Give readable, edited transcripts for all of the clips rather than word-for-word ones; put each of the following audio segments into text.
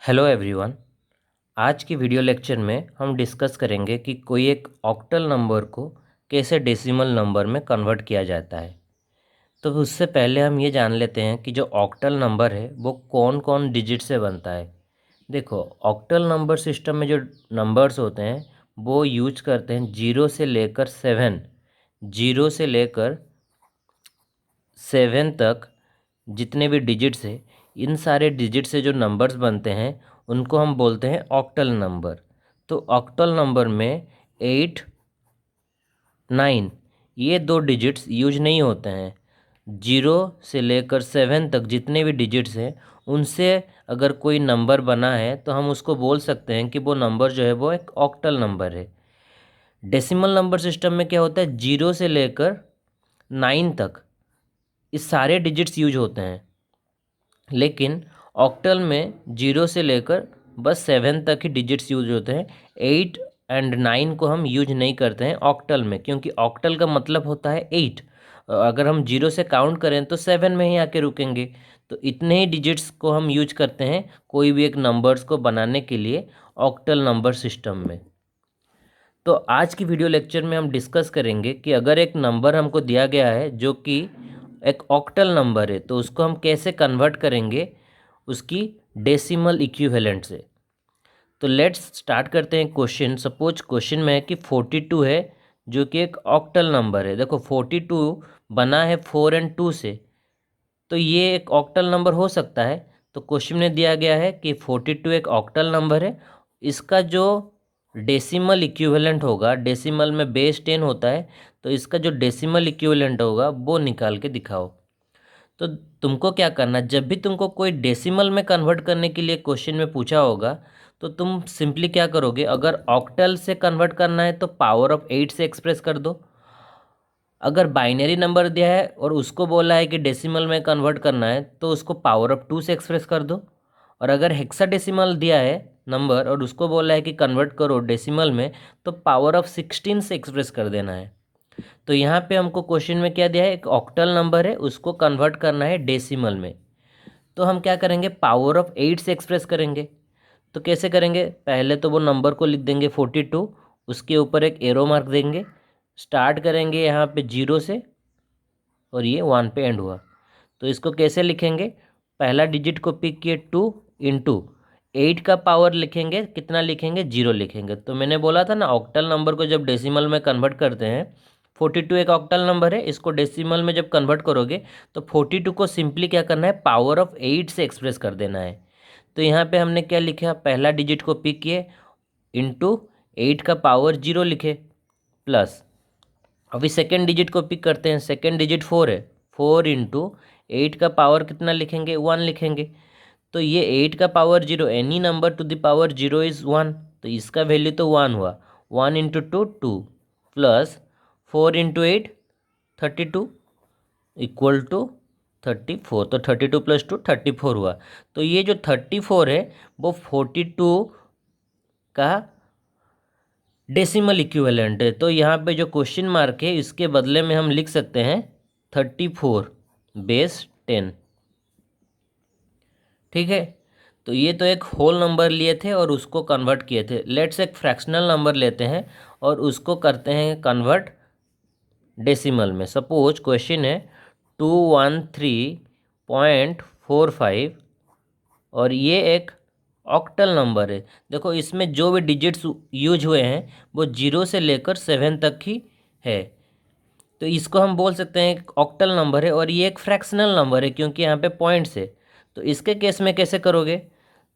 Hello everyone. आज की video lecture में हम डिस्कस करेंगे कि कोई एक ऑक्टल नंबर को कैसे डेसिमल नंबर में कन्वर्ट किया जाता है। तो उससे पहले हम ये जान लेते हैं कि जो ऑक्टल नंबर है वो कौन कौन डिजिट से बनता है। देखो, ऑक्टल नंबर सिस्टम में जो नंबर्स होते हैं वो यूज करते हैं 0 से लेकर 7, 0 से लेकर 7 तक जितने भी डिजिट्स है, इन सारे डिजिट से जो नंबर्स बनते हैं उनको हम बोलते हैं ऑक्टल नंबर। तो ऑक्टल नंबर में 8, 9 ये दो डिजिट्स यूज नहीं होते हैं। 0 से लेकर 7 तक जितने भी डिजिट्स हैं उनसे अगर कोई नंबर बना है तो हम उसको बोल सकते हैं कि वो नंबर जो है वो एक ऑक्टल नंबर है। डेसिमल नंबर सिस्टम में क्या होता है, 0 से लेकर 9 तक इस सारे डिजिट्स यूज होते हैं, लेकिन ऑक्टल में 0 से लेकर बस 7 तक ही डिजिट्स यूज होते हैं। 8 और 9 को हम यूज नहीं करते हैं ऑक्टल में, क्योंकि ऑक्टल का मतलब होता है 8। अगर हम 0 से काउंट करें तो 7 में ही आके रुकेंगे। तो इतने ही डिजिट्स को हम यूज करते हैं कोई भी एक नंबर्स को बनाने के लिए ऑक्टल नंबर सिस्टम में। तो आज की वीडियो लेक्चर में हम डिस्कस करेंगे कि अगर एक नंबर हमको दिया गया है जो कि एक ऑक्टल नंबर है तो उसको हम कैसे कन्वर्ट करेंगे उसकी डेसिमल इक्विवेलेंट से। तो लेट्स स्टार्ट करते हैं क्वेश्चन। सपोज क्वेश्चन में है कि 42 है जो कि एक ऑक्टल नंबर है। देखो 42 बना है 4 और 2 से, तो ये एक ऑक्टल नंबर हो सकता है। तो क्वेश्चन में दिया गया है कि 42 एक ऑक्टल नंबर है, इसका जो डेसिमल इक्विवेलेंट होगा, डेसिमल में बेस 10 होता है, तो इसका जो डेसिमल इक्विवेलेंट होगा वो निकाल के दिखाओ। तो तुमको क्या करना, जब भी तुमको कोई डेसिमल में कन्वर्ट करने के लिए क्वेश्चन में पूछा होगा तो तुम सिंपली क्या करोगे, अगर ऑक्टल से कन्वर्ट करना है तो पावर ऑफ 8 से एक्सप्रेस कर दो। अगर बाइनरी नंबर दिया है और उसको बोला है कि डेसिमल में कन्वर्ट करना है तो उसको पावर ऑफ 2 से एक्सप्रेस कर दो। और अगर हेक्साडेसिमल दिया है नंबर और उसको बोला है कि कन्वर्ट करो डेसिमल में, तो पावर ऑफ 16 से एक्सप्रेस कर देना है। तो यहाँ पे हमको क्वेश्चन में क्या दिया है, एक ऑक्टल नंबर है उसको कन्वर्ट करना है डेसिमल में। तो हम क्या करेंगे, पावर ऑफ 8 से एक्सप्रेस करेंगे। तो कैसे करेंगे, पहले तो वो नंबर को लिख देंगे 42, उसके ऊपर एक एरो मार्क देंगे, स्टार्ट करेंगे यहाँ पे 0 से और ये 1 पे एंड हुआ। तो इसको कैसे लिखेंगे, पहला डिजिट को पिक किए 2 इंटू 8 का पावर लिखेंगे, कितना लिखेंगे, 0 लिखेंगे। तो मैंने बोला था ना, ऑक्टल नंबर को जब डेसिमल में कन्वर्ट करते हैं, 42 एक ऑक्टल नंबर है, इसको डेसिमल में जब कन्वर्ट करोगे तो 42 को सिंपली क्या करना है, पावर ऑफ 8 से एक्सप्रेस कर देना है। तो यहाँ पे हमने क्या लिखा, पहला डिजिट को पिक किए इंटू 8 का पावर 0 लिखे, प्लस अभी सेकेंड डिजिट को पिक करते हैं, सेकेंड डिजिट 4 है, 4 इंटू 8 का पावर कितना लिखेंगे, 1 लिखेंगे। तो ये 8 का power 0, any number to the power 0 is 1, तो इसका वैल्यू तो 1 हुआ। 1 into 2 2, plus 4 into 8 32 equal to 34। तो 32 प्लस 2 34 हुआ। तो ये जो 34 है वो 42 का डेसिमल इक्विवेलेंट है। तो यहाँ पे जो क्वेश्चन मार्क है इसके बदले में हम लिख सकते हैं 34/10। ठीक है, तो ये तो एक होल नंबर लिए थे और उसको कन्वर्ट किए थे। लेट्स एक फ्रैक्शनल नंबर लेते हैं और उसको करते हैं कन्वर्ट डेसिमल में। सपोज क्वेश्चन है 213.45 और ये एक ऑक्टल नंबर है। देखो इसमें जो भी डिजिट्स यूज हुए हैं वो 0 से लेकर 7 तक ही है, तो इसको हम बोल सकते हैं एक ऑक्टल नंबर है। और ये एक फ्रैक्शनल नंबर है क्योंकि यहाँ पे पॉइंट्स है। तो इसके केस में कैसे करोगे,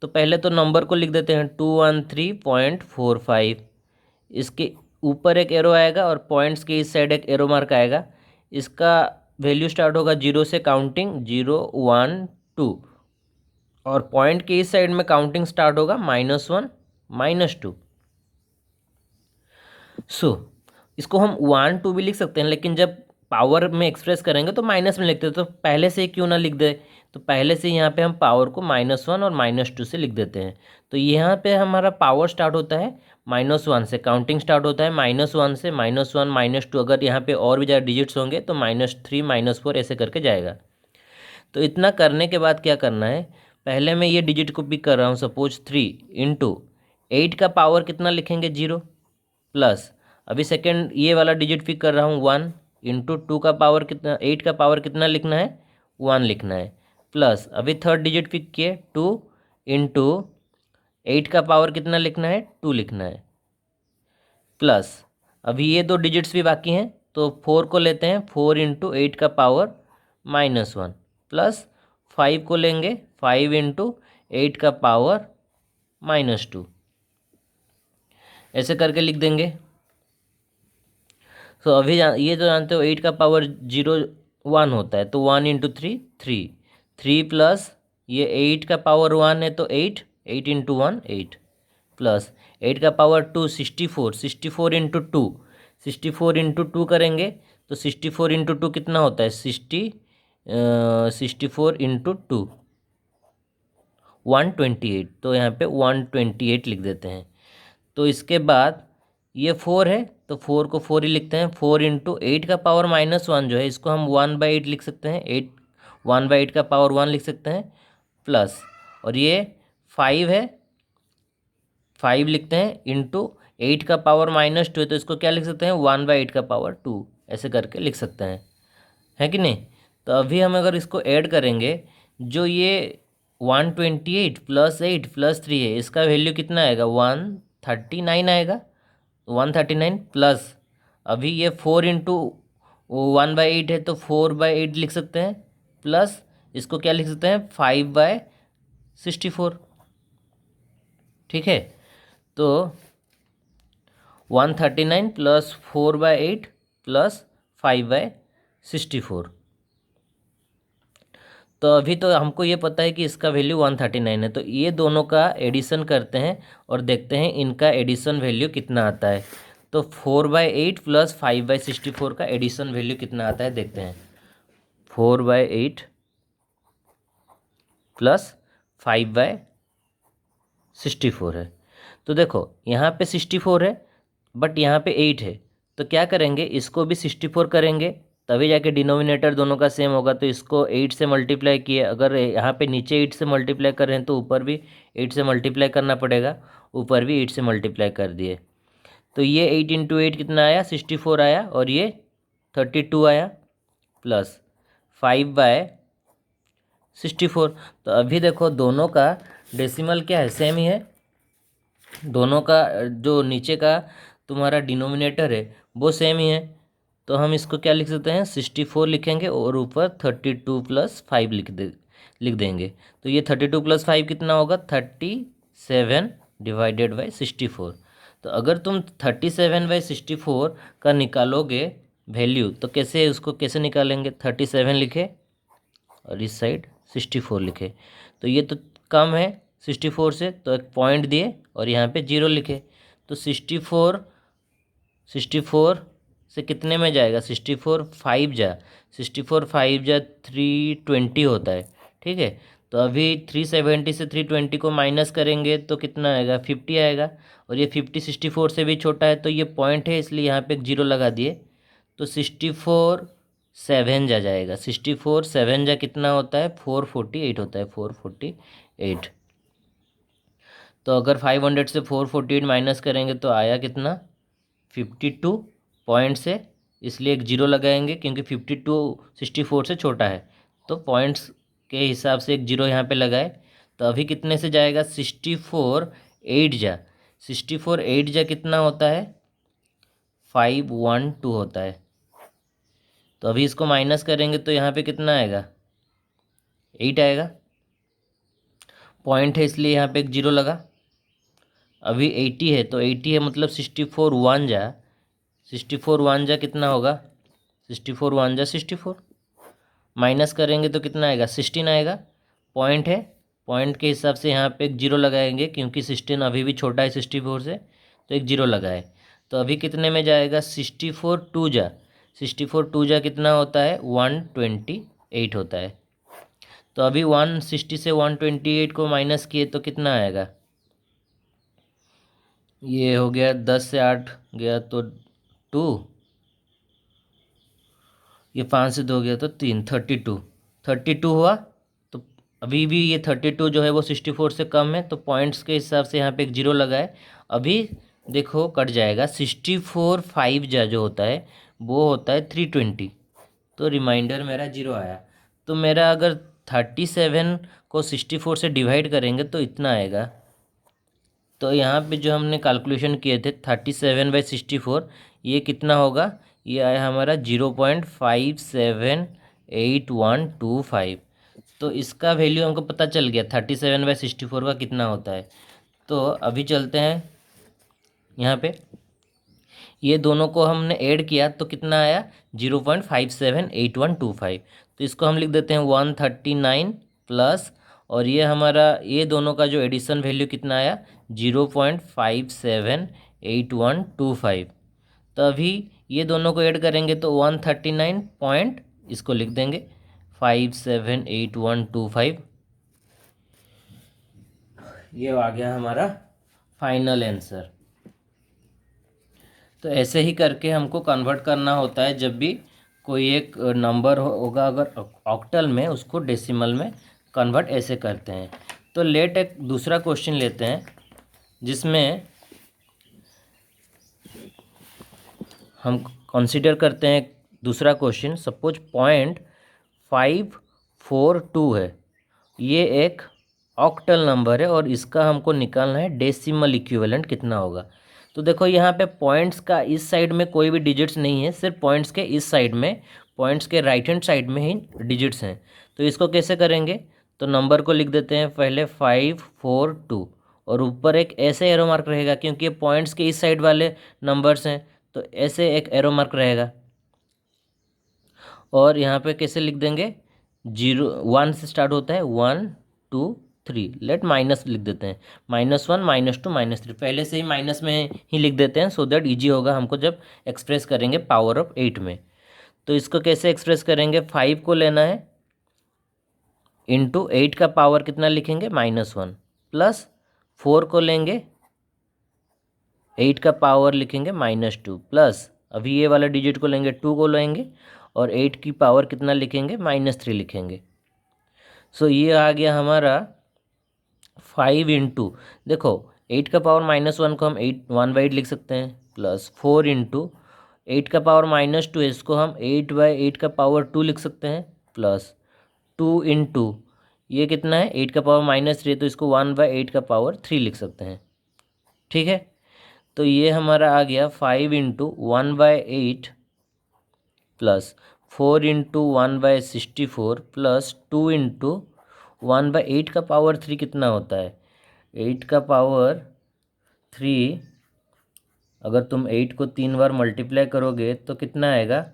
तो पहले तो नंबर को लिख देते हैं 213.45, इसके ऊपर एक एरो आएगा और पॉइंट्स के इस साइड एक एरो मार्क आएगा। इसका वैल्यू स्टार्ट होगा 0 से, काउंटिंग 0 1 2, और पॉइंट के इस साइड में काउंटिंग स्टार्ट होगा -1 -2। सो इसको हम 1 2 भी लिख सकते हैं, लेकिन जब पावर में एक्सप्रेस करेंगे तो माइनस में लिखते हैं, तो पहले से ही क्यों ना लिख दे। तो पहले से यहाँ पे हम पावर को -1 और -2 से लिख देते हैं। तो यहाँ पे हमारा पावर स्टार्ट होता है -1 से, काउंटिंग स्टार्ट होता है -1 से, -1 -2, अगर यहाँ पे और भी ज़्यादा डिजिट्स होंगे तो -3 -4 ऐसे करके जाएगा। तो इतना करने के बाद क्या करना है, पहले मैं ये डिजिट को पिक कर रहा हूँ, सपोज 3 इंटू 8 का पावर कितना लिखेंगे 0 प्लस अभी सेकेंड ये वाला डिजिट पिक कर रहा हूँ 1 इंटू 2 का पावर कितना 8 का पावर कितना लिखना है 1 लिखना है प्लस अभी थर्ड डिजिट पिक किए 2 इंटू 8 का पावर कितना लिखना है 2 लिखना है प्लस अभी ये दो डिजिट्स भी बाकी हैं तो 4 को लेते हैं 4 इंटू 8 का पावर -1 प्लस 5 को लेंगे 5 इंटू 8 का पावर -2 ऐसे करके लिख देंगे। तो अभी ये तो जानते हो 8 का पावर 0 1 होता है तो 1 इंटू 3 3 प्लस ये 8 का पावर 1 है तो 8 इंटू 1 8 प्लस 8 का पावर 2 64 इंटू 2 64 इंटू 2 करेंगे तो 64 इंटू 2 कितना होता है 64 इंटू 2 128 तो यहाँ पे 128 लिख देते हैं। तो इसके बाद ये 4 है तो 4 को 4 ही लिखते हैं 4 इंटू 8 का पावर -1 जो है इसको हम 1/8 लिख सकते हैं 1/8 का पावर 1 लिख सकते हैं प्लस और ये 5 है 5 लिखते हैं इंटू 8 का पावर -2 है तो इसको क्या लिख सकते हैं 1/8 का पावर 2 ऐसे करके लिख सकते हैं, है कि नहीं। तो अभी हम अगर इसको ऐड करेंगे जो ये 128 प्लस 8 प्लस 3 है इसका वैल्यू कितना आएगा 139 आएगा 139 प्लस अभी ये 4 इंटू 1/8 है तो 4/8 लिख सकते हैं प्लस इसको क्या लिख सकते हैं 5/64। ठीक है तो 139 प्लस 4/8 प्लस 5/64। तो अभी तो हमको ये पता है कि इसका वैल्यू 139 है तो ये दोनों का एडिशन करते हैं और देखते हैं इनका एडिशन वैल्यू कितना आता है। तो 4/8 प्लस 5/64 का एडिशन वैल्यू कितना आता है देखते हैं। 4/8 प्लस 5/64 है तो देखो यहाँ पे 64 है बट यहाँ पे 8 है तो क्या करेंगे इसको भी 64 करेंगे तभी जाके डिनोमिनेटर दोनों का सेम होगा। तो इसको 8 से मल्टीप्लाई किए अगर यहाँ पे नीचे 8 से मल्टीप्लाई कर रहे हैं तो ऊपर भी 8 से मल्टीप्लाई करना पड़ेगा, ऊपर भी 8 से मल्टीप्लाई कर दिए तो ये 8 इंटू 8 कितना आया 64 आया और ये 32 आया प्लस 5/64। तो अभी देखो दोनों का डेसिमल क्या है सेम ही है, दोनों का जो नीचे का तुम्हारा डिनोमिनेटर है वो सेम ही है तो हम इसको क्या लिख सकते हैं 64 लिखेंगे और ऊपर 32 प्लस 5 लिख देंगे। तो ये 32 प्लस 5 कितना होगा 37 डिवाइडेड बाई 64। तो अगर तुम 37/64 का निकालोगे वैल्यू तो कैसे उसको कैसे निकालेंगे 37 लिखे और इस साइड 64 लिखे तो ये तो कम है 64 से तो एक पॉइंट दिए और यहाँ पे 0 लिखे तो 64 से कितने में जाएगा 64 5 जा 320 होता है। ठीक है तो अभी 370 से 320 को माइनस करेंगे तो कितना आएगा 50 आएगा और ये 50 64 से भी छोटा है तो ये पॉइंट है इसलिए यहाँ पे एक 0 लगा दिए तो 64 7 जा जाएगा 64 7 जा कितना होता है 448 होता है 448। तो अगर 500 से 448 माइनस करेंगे तो आया कितना 52 पॉइंट से, इसलिए एक 0 लगाएंगे क्योंकि 52 64 से छोटा है तो पॉइंट्स के हिसाब से एक 0 यहाँ पे लगाए। तो अभी कितने से जाएगा 64 8 जा कितना होता है 512 होता है। तो अभी इसको माइनस करेंगे तो यहाँ पे कितना आएगा 8 आएगा, पॉइंट है इसलिए यहाँ पे एक 0 लगा। अभी 80 है तो 80 है मतलब 64 1 जा कितना होगा 64 1 जा 64 माइनस करेंगे तो कितना आएगा 16 आएगा, पॉइंट है पॉइंट के हिसाब से यहाँ पे एक 0 लगाएंगे क्योंकि 16 अभी भी छोटा है 64 से तो एक 0 लगाए। तो अभी कितने में जाएगा 64 2 जा कितना होता है 128 होता है। तो अभी 160 से 128 को माइनस किए तो कितना आएगा, ये हो गया 10 से 8 गया तो 2, ये 5 से 2 गया तो 3 32 हुआ। तो अभी भी ये 32 जो है वो 64 से कम है, तो पॉइंट्स के हिसाब से यहाँ पे एक जीरो लगा है। अभी देखो कट जाएगा, 64 5 जो होता है वो होता है 320, तो रिमाइंडर मेरा जीरो आया। तो मेरा अगर 37 को 64 से डिवाइड करेंगे तो इतना आएगा। तो यहाँ पे जो हमने कैलकुलेशन किए थे 37/64, ये कितना होगा, ये आया हमारा 0.578125। तो इसका वैल्यू हमको पता चल गया 37/64 का कितना होता है। तो अभी चलते हैं यहाँ पे, ये दोनों को हमने ऐड किया तो कितना आया 0.578125। तो इसको हम लिख देते हैं 139 प्लस, और ये हमारा ये दोनों का जो एडिशन वैल्यू कितना आया 0.578125। तो अभी ये दोनों को ऐड करेंगे तो 139 पॉइंट, इसको लिख देंगे 578125। ये आ गया हमारा फाइनल आंसर। तो ऐसे ही करके हमको कन्वर्ट करना होता है जब भी कोई एक नंबर होगा, अगर ऑक्टल में उसको डेसिमल में कन्वर्ट ऐसे करते हैं। तो लेट एक दूसरा क्वेश्चन लेते हैं जिसमें हम कंसीडर करते हैं दूसरा क्वेश्चन। सपोज 0.542 है, ये एक ऑक्टल नंबर है और इसका हमको निकालना है डेसिमल इक्विवेलेंट कितना होगा। तो देखो यहाँ पे पॉइंट्स का इस साइड में कोई भी डिजिट्स नहीं है, सिर्फ पॉइंट्स के इस साइड में, पॉइंट्स के राइट हैंड साइड में ही डिजिट्स हैं। तो इसको कैसे करेंगे, तो नंबर को लिख देते हैं पहले 542, और ऊपर एक ऐसे एरो मार्क रहेगा क्योंकि ये पॉइंट्स के इस साइड वाले नंबर्स हैं, तो ऐसे एक एरो मार्क रहेगा। और यहाँ पे कैसे लिख देंगे, 1 से स्टार्ट होता है, 1 2 3, लेट माइनस लिख देते हैं, -1 -2 -3, पहले से ही माइनस में ही लिख देते हैं सो दैट ईजी होगा हमको जब एक्सप्रेस करेंगे पावर ऑफ 8 में। तो इसको कैसे एक्सप्रेस करेंगे, 5 को लेना है इंटू 8 का पावर कितना लिखेंगे -1, प्लस 4 को लेंगे 8 का पावर लिखेंगे -2, प्लस अभी ये वाला डिजिट को लेंगे 2 को लेंगे और 8 की पावर कितना लिखेंगे -3 लिखेंगे। सो ये आ गया हमारा 5 इंटू, देखो 8 का पावर -1 को हम 1/8 लिख सकते हैं, प्लस 4 इंटू 8 का पावर -2 है, इसको हम 8/8 का पावर 2 लिख सकते हैं, प्लस 2 इंटू ये कितना है 8 का पावर -3, तो इसको 1/8 का पावर 3 लिख सकते हैं। ठीक है, तो ये हमारा आ गया 5 into 1/8 plus 4 into 1/64 plus 2 into 1/8 का पावर 3 कितना होता है, 8 का पावर 3, अगर तुम 8 को 3 बार मल्टीप्लाई करोगे तो कितना आएगा,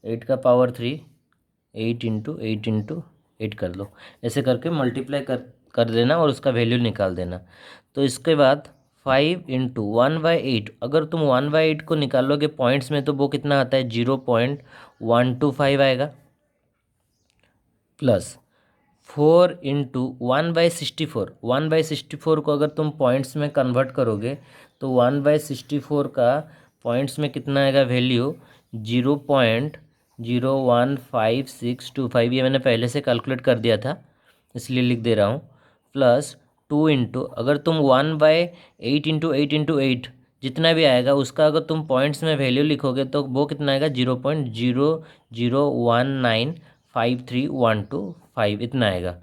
8 का पावर 3, 8 इंटू 8 कर लो, ऐसे करके मल्टीप्लाई कर देना और उसका वैल्यू निकाल देना। तो इसके बाद 5 इंटू 1/8, अगर तुम 1/8 को निकालोगे पॉइंट्स में तो वो कितना आता है 0.125 आएगा, प्लस 4 इंटू 1/64, 1/64 को अगर तुम पॉइंट्स में कन्वर्ट करोगे तो 1/64 का पॉइंट्स में कितना आएगा वैल्यू 0.015625, ये मैंने पहले से कैलकुलेट कर दिया था इसलिए लिख दे रहा हूँ, प्लस 2 इंटू, अगर तुम 1/8 इंटू 8 जितना भी आएगा उसका अगर तुम पॉइंट्स में वैल्यू लिखोगे तो वो कितना आएगा 0.001953125, इतना आएगा।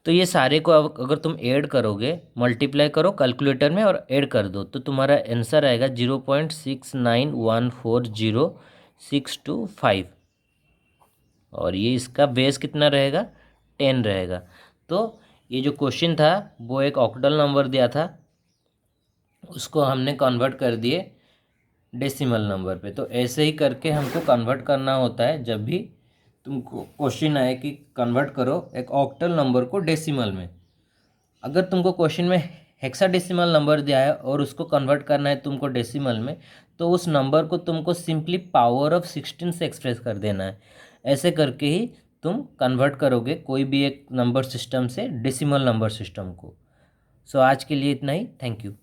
तो ये सारे को अगर तुम ऐड करोगे, मल्टीप्लाई करो कैलकुलेटर में और ऐड कर दो, तो तुम्हारा आंसर आएगा 0.69140625, और ये इसका बेस कितना रहेगा 10 रहेगा। तो ये जो क्वेश्चन था वो एक ऑक्टल नंबर दिया था, उसको हमने कन्वर्ट कर दिए डेसिमल नंबर पे। तो ऐसे ही करके हमको कन्वर्ट करना होता है जब भी तुमको क्वेश्चन आए कि कन्वर्ट करो एक ऑक्टल नंबर को डेसिमल में। अगर तुमको क्वेश्चन में हेक्साडेसिमल नंबर दिया है और उसको कन्वर्ट करना है तुमको डेसिमल में, तो उस नंबर को तुमको सिंपली पावर ऑफ 16 से एक्सप्रेस कर देना है। ऐसे करके ही तुम कन्वर्ट करोगे कोई भी एक नंबर सिस्टम से डेसिमल नंबर सिस्टम को। सो आज के लिए इतना ही, थैंक यू।